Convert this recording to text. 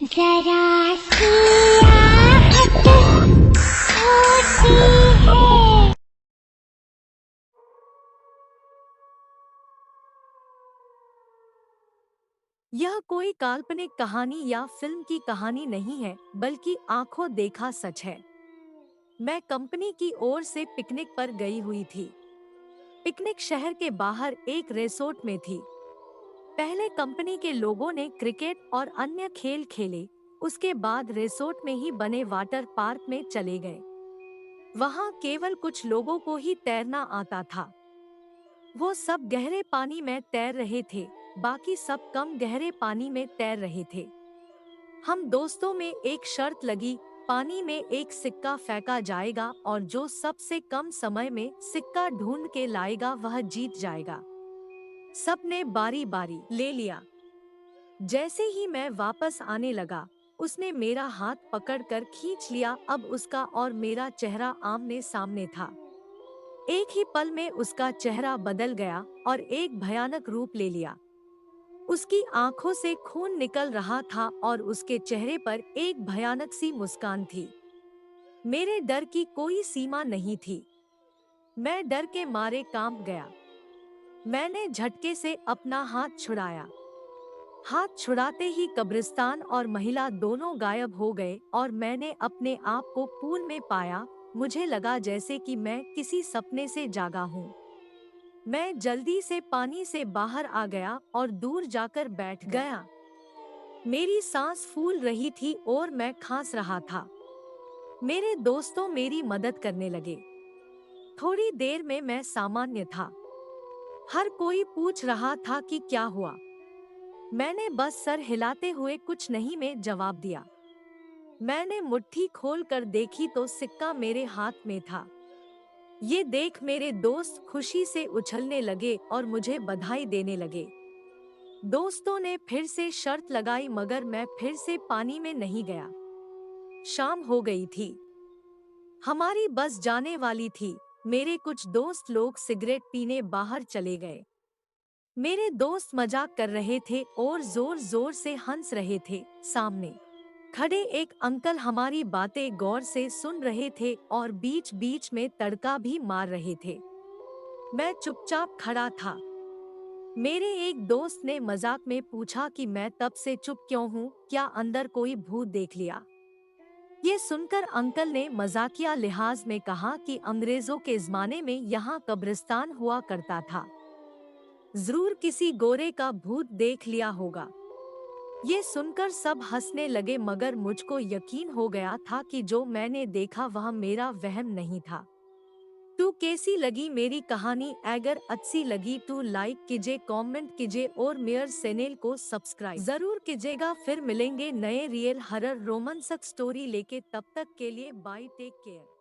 जरा सी आहट होती है। यह कोई काल्पनिक कहानी या फिल्म की कहानी नहीं है, बल्कि आंखों देखा सच है। मैं कंपनी की ओर से पिकनिक पर गई हुई थी। पिकनिक शहर के बाहर एक रिसोर्ट में थी। पहले कंपनी के लोगों ने क्रिकेट और अन्य खेल खेले, उसके बाद रिसोर्ट में ही बने वाटर पार्क में चले गए। वहाँ केवल कुछ लोगों को ही तैरना आता था। वो सब गहरे पानी में तैर रहे थे, बाकी सब कम गहरे पानी में तैर रहे थे। हम दोस्तों में एक शर्त लगी, पानी में एक सिक्का फेंका जाएगा और जो सबसे कम समय में सिक्का ढूंढ के लाएगा वह जीत जाएगा। सबने बारी बारी ले लिया। जैसे ही मैं वापस आने लगा, उसने मेरा हाथ पकड़कर खींच लिया। अब उसका और मेरा चेहरा आमने सामने था। एक ही पल में उसका चेहरा बदल गया और एक भयानक रूप ले लिया। उसकी आंखों से खून निकल रहा था और उसके चेहरे पर एक भयानक सी मुस्कान थी। मेरे डर की कोई सीमा नहीं थी। मैं डर के मारे कांप गया। मैंने झटके से अपना हाथ छुड़ाया। हाथ छुड़ाते ही कब्रिस्तान और महिला दोनों गायब हो गए और मैंने अपने आप को पूल में पाया। मुझे लगा जैसे कि मैं किसी सपने से जागा हूँ। मैं जल्दी से पानी से बाहर आ गया और दूर जाकर बैठ गया। मेरी सांस फूल रही थी और मैं खांस रहा था। मेरे दोस्तों मेरी मदद करने लगे। थोड़ी देर में मैं सामान्य था। हर कोई पूछ रहा था कि क्या हुआ। मैंने बस सर हिलाते हुए कुछ नहीं में जवाब दिया। मैंने मुट्ठी खोल कर देखी तो सिक्का मेरे हाथ में था। ये देख मेरे दोस्त खुशी से उछलने लगे और मुझे बधाई देने लगे। दोस्तों ने फिर से शर्त लगाई मगर मैं फिर से पानी में नहीं गया। शाम हो गई थी। हमारी बस जाने वाली थी। मेरे कुछ दोस्त लोग सिगरेट पीने बाहर चले गए। मेरे दोस्त मजाक कर रहे थे और जोर जोर से हंस रहे थे। सामने खड़े एक अंकल हमारी बातें गौर से सुन रहे थे और बीच बीच में तड़का भी मार रहे थे। मैं चुपचाप खड़ा था। मेरे एक दोस्त ने मजाक में पूछा कि मैं तब से चुप क्यों हूँ, क्या अंदर कोई भूत देख लिया। ये सुनकर अंकल ने मजाकिया लिहाज में कहा कि अंग्रेजों के जमाने में यहाँ कब्रिस्तान हुआ करता था। जरूर किसी गोरे का भूत देख लिया होगा। ये सुनकर सब हंसने लगे मगर मुझको यकीन हो गया था कि जो मैंने देखा वह मेरा वहम नहीं था। तो कैसी लगी मेरी कहानी? अगर अच्छी लगी तो लाइक कीजिए, कमेंट कीजिए और मेरे चैनल को सब्सक्राइब जरूर कीजिएगा। फिर मिलेंगे नए रियल हॉरर रोमांसक स्टोरी लेके, तब तक के लिए बाय, टेक केयर।